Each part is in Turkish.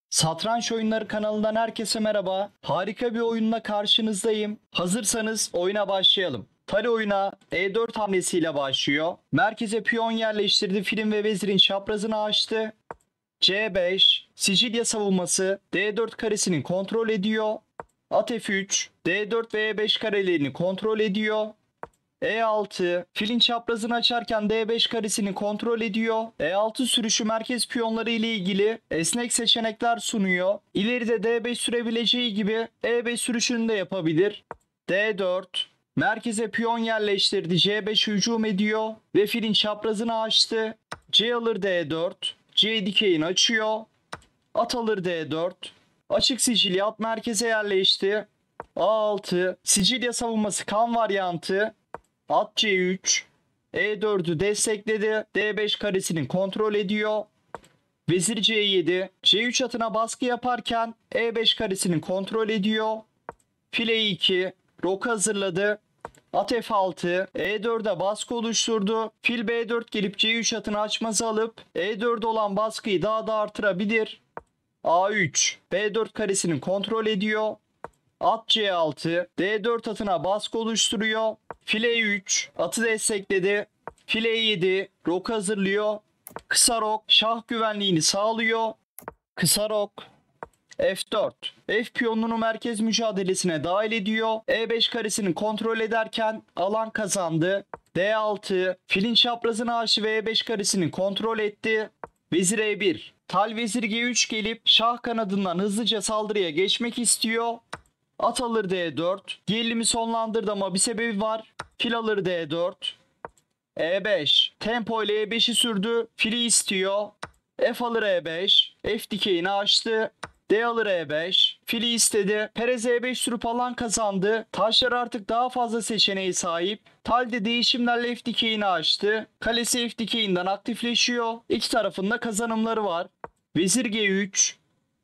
Satranç Oyunları kanalından herkese merhaba. Harika bir oyunla karşınızdayım. Hazırsanız oyuna başlayalım. Tali oyuna E4 hamlesiyle başlıyor. Merkeze piyon yerleştirdi. Filin ve vezirin çaprazını açtı. C5, Sicilya savunması D4 karesini kontrol ediyor. At F3, D4 ve E5 karelerini kontrol ediyor. E6, filin çaprazını açarken D5 karesini kontrol ediyor. E6 sürüşü merkez piyonları ile ilgili esnek seçenekler sunuyor. İleride D5 sürebileceği gibi E5 sürüşünü de yapabilir. D4, merkeze piyon yerleştirdi. C5 hücum ediyor ve filin çaprazını açtı. C alır D4, C dikeyini açıyor. At alır D4, açık Sicilya at merkeze yerleşti. A6, Sicilya savunması kan varyantı. At C3, E4'ü destekledi. D5 karesini kontrol ediyor. Vezir C7, C3 atına baskı yaparken E5 karesini kontrol ediyor. File 2, rok hazırladı. At F6, E4'e baskı oluşturdu. Fil B4 gelip C3 atını açmazı alıp E4 olan baskıyı daha da artırabilir. A3, B4 karesini kontrol ediyor. At C6, D4 atına baskı oluşturuyor. File 3, atı destekledi. File 7, rok hazırlıyor. Kısa rok, şah güvenliğini sağlıyor. Kısa rok, F4. F piyonunu merkez mücadelesine dahil ediyor. E5 karesini kontrol ederken alan kazandı. D6, filin çaprazını açtı ve E5 karesini kontrol etti. Vezir E1. Tal vezir G3 gelip şah kanadından hızlıca saldırıya geçmek istiyor. At alır D4. Gerilimi sonlandırdı ama bir sebebi var. Fil alır D4. E5. Tempo ile E5'i sürdü. Fili istiyor. F alır E5. F dikeyini açtı. D alır E5. Fili istedi. Perez E5 sürüp alan kazandı. Taşlar artık daha fazla seçeneğe sahip. Tal de değişimlerle F dikeyini açtı. Kalesi F dikeyinden aktifleşiyor. İki tarafında kazanımları var. Vezir G3.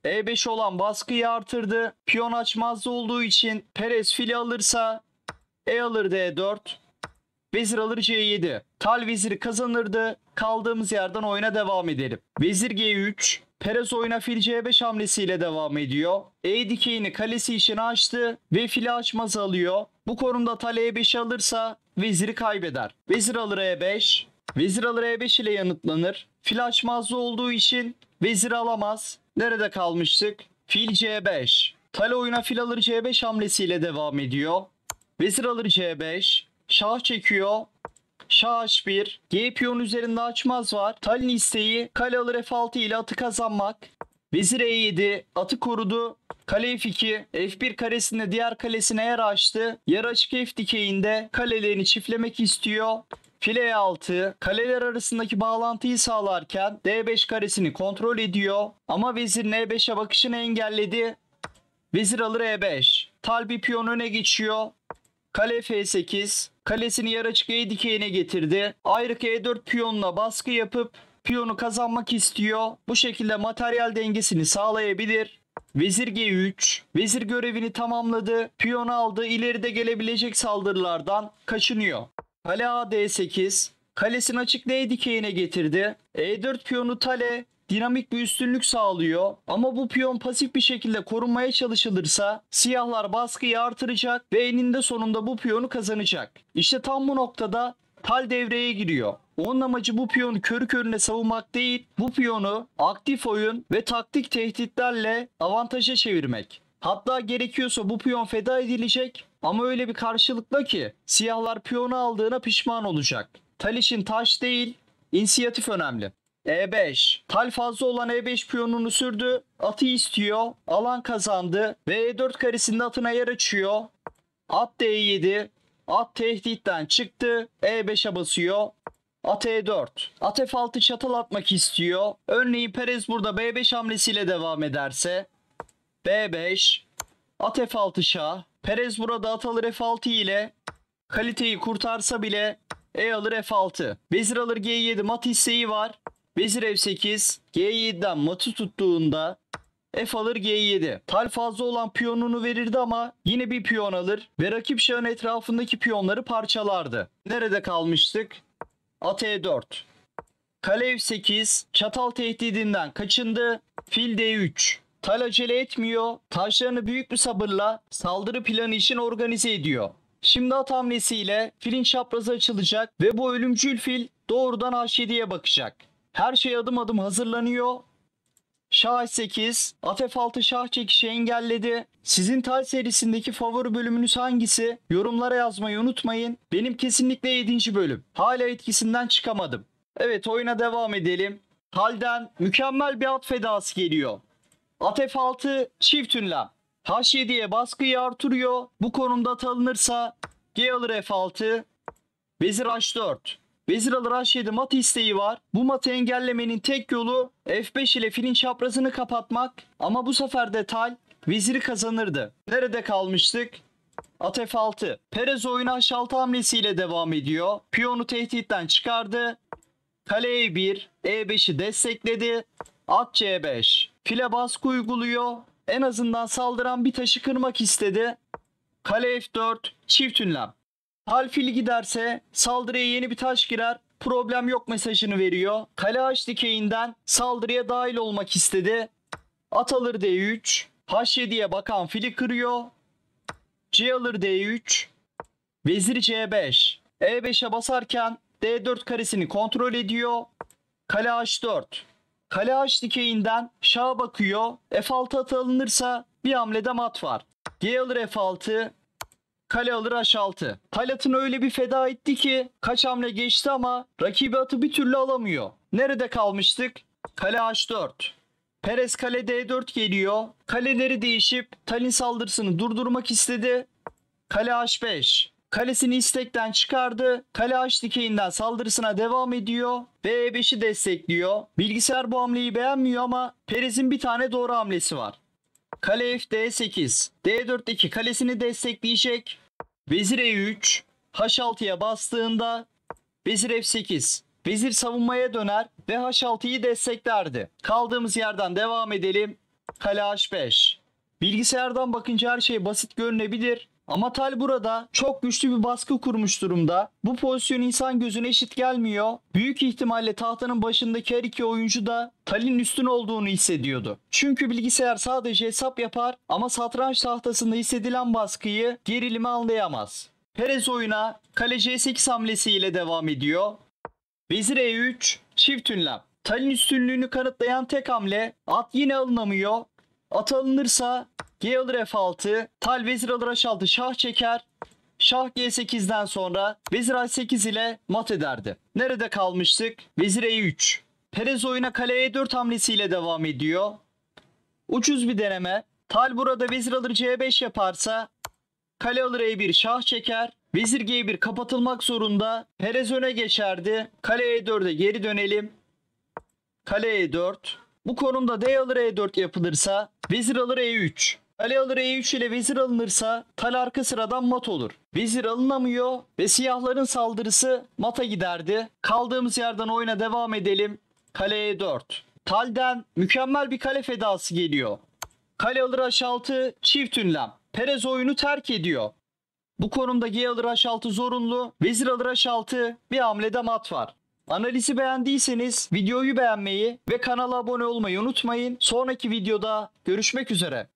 E5 olan baskıyı artırdı. Piyon açmazda olduğu için Perez fili alırsa E alır D4. Vezir alır C7. Tal veziri kazanırdı. Kaldığımız yerden oyuna devam edelim. Vezir G3. Perez oyuna fil C5 hamlesiyle devam ediyor. E dikeyini kalesi için açtı ve fili açmaz alıyor. Bu konumda tal E5'i alırsa veziri kaybeder. Vezir alır E5. Vezir alır E5 ile yanıtlanır. Fil açmazda olduğu için vezir alamaz. Nerede kalmıştık? Fil C5. Tal oyuna fil alır C5 hamlesiyle devam ediyor. Vezir alır C5. Şah çekiyor. Şah H1. G piyon üzerinde açmaz var. Tal'in isteği kale alır F6 ile atı kazanmak. Vezir E7. Atı korudu. Kale F2. F1 karesinde diğer kalesine yer açtı. Yer açık F dikeyinde kalelerini çiftlemek istiyor. File E6. Kaleler arasındaki bağlantıyı sağlarken D5 karesini kontrol ediyor. Ama vezirin E5'e bakışını engelledi. Vezir alır E5. Tal bir piyon öne geçiyor. Kale F8. Kalesini yer açık E dikeyine getirdi. Ayrık E4 piyonuna baskı yapıp piyonu kazanmak istiyor. Bu şekilde materyal dengesini sağlayabilir. Vezir G3. Vezir görevini tamamladı. Piyonu aldı. İleride gelebilecek saldırılardan kaçınıyor. Kale A D8. Kalesini açık D dikeyine getirdi. E4 piyonu Tale dinamik bir üstünlük sağlıyor. Ama bu piyon pasif bir şekilde korunmaya çalışılırsa siyahlar baskıyı artıracak ve eninde sonunda bu piyonu kazanacak. İşte tam bu noktada Tal devreye giriyor. Onun amacı bu piyonu körü körüne savunmak değil, bu piyonu aktif oyun ve taktik tehditlerle avantaja çevirmek. Hatta gerekiyorsa bu piyon feda edilecek ama öyle bir karşılıkla ki siyahlar piyonu aldığına pişman olacak. Tal için taş değil, inisiyatif önemli. E5. Tal fazla olan E5 piyonunu sürdü. Atı istiyor. Alan kazandı. Ve E4 karesinde atına yer açıyor. At D7. At tehditten çıktı. E5'e basıyor. At E4. At F6 çatal atmak istiyor. Örneğin Perez burada B5 hamlesiyle devam ederse. B5. At F6 şah. Perez burada at alır F6 ile kaliteyi kurtarsa bile E alır F6. Vezir alır G7 mat isteği var. Vezir F8. G7'den matı tuttuğunda F alır G7. Tal fazla olan piyonunu verirdi ama yine bir piyon alır ve rakip şahın etrafındaki piyonları parçalardı. Nerede kalmıştık? At E4. Kale F8. Çatal tehdidinden kaçındı. Fil D3. Tal acele etmiyor. Taşlarını büyük bir sabırla saldırı planı için organize ediyor. Şimdi at hamlesiyle filin çaprazı açılacak ve bu ölümcül fil doğrudan H7'ye bakacak. Her şey adım adım hazırlanıyor. Şah H8, at F6 şah çekişi engelledi. Sizin Tal serisindeki favori bölümünüz hangisi? Yorumlara yazmayı unutmayın. Benim kesinlikle 7. bölüm. Hala etkisinden çıkamadım. Evet, oyuna devam edelim. Tal'den mükemmel bir at fedası geliyor. At F6 çift ünlem. H7'ye baskıyı artırıyor. Bu konumda at alınırsa G alır F6. Vezir H4. Vezir alır H7 mat isteği var. Bu matı engellemenin tek yolu F5 ile filin çaprazını kapatmak. Ama bu sefer de Tal veziri kazanırdı. Nerede kalmıştık? At F6. Perez oyunu H6 hamlesiyle devam ediyor. Piyonu tehditten çıkardı. Kale E1, E5'i destekledi. At C5. File baskı uyguluyor. En azından saldıran bir taşı kırmak istedi. Kale F4, çift ünlem. Tal fili giderse saldırıya yeni bir taş girer. Problem yok mesajını veriyor. Kale H dikeyinden saldırıya dahil olmak istedi. At alır D3. H7'ye bakan fili kırıyor. C alır D3. Vezir C5. E5'e basarken D4 karesini kontrol ediyor. Kale H4. Kale H dikeyinden şaha bakıyor. F6 atı alınırsa bir hamlede mat var. G alır F6. Kale alır H6. Tal atını öyle bir feda etti ki kaç hamle geçti ama rakibi atı bir türlü alamıyor. Nerede kalmıştık? Kale H4. Perez kale D4 geliyor. Kaleleri değişip Tal'in saldırısını durdurmak istedi. Kale H5. Kalesini istekten çıkardı. Kale H dikeyinden saldırısına devam ediyor. Ve E5'i destekliyor. Bilgisayar bu hamleyi beğenmiyor ama Perez'in bir tane doğru hamlesi var. Kale F D8. D4'teki kalesini destekleyecek. Vezir E3. H6'ya bastığında Vezir F8. Vezir savunmaya döner ve H6'yı desteklerdi. Kaldığımız yerden devam edelim. Kale H5. Bilgisayardan bakınca her şey basit görünebilir. Ama Tal burada çok güçlü bir baskı kurmuş durumda. Bu pozisyon insan gözüne eşit gelmiyor. Büyük ihtimalle tahtanın başındaki her iki oyuncu da Tal'in üstün olduğunu hissediyordu. Çünkü bilgisayar sadece hesap yapar ama satranç tahtasında hissedilen baskıyı, gerilimi anlayamaz. Perez oyuna kale C8 hamlesiyle devam ediyor. Vezir E3, çift ünlem. Tal'in üstünlüğünü kanıtlayan tek hamle. At yine alınamıyor. At alınırsa G alır F6. Tal vezir alır H6 şah çeker. Şah G8'den sonra vezir H8 ile mat ederdi. Nerede kalmıştık? Vezir E3. Perez oyuna kale E4 hamlesiyle devam ediyor. Ucuz bir deneme. Tal burada vezir alır C5 yaparsa kale alır E1 şah çeker. Vezir G1 kapatılmak zorunda. Perez öne geçerdi. Kale E4'e geri dönelim. Kale E4. Bu konumda D alır E4 yapılırsa vezir alır E3. Kale alır E3 ile vezir alınırsa Tal arka sıradan mat olur. Vezir alınamıyor ve siyahların saldırısı mata giderdi. Kaldığımız yerden oyuna devam edelim. Kale E4. Tal'den mükemmel bir kale fedası geliyor. Kale alır H6 çift ünlem. Perez oyunu terk ediyor. Bu konumda G alır H6 zorunlu. Vezir alır H6 bir hamlede mat var. Analizi beğendiyseniz videoyu beğenmeyi ve kanala abone olmayı unutmayın. Sonraki videoda görüşmek üzere.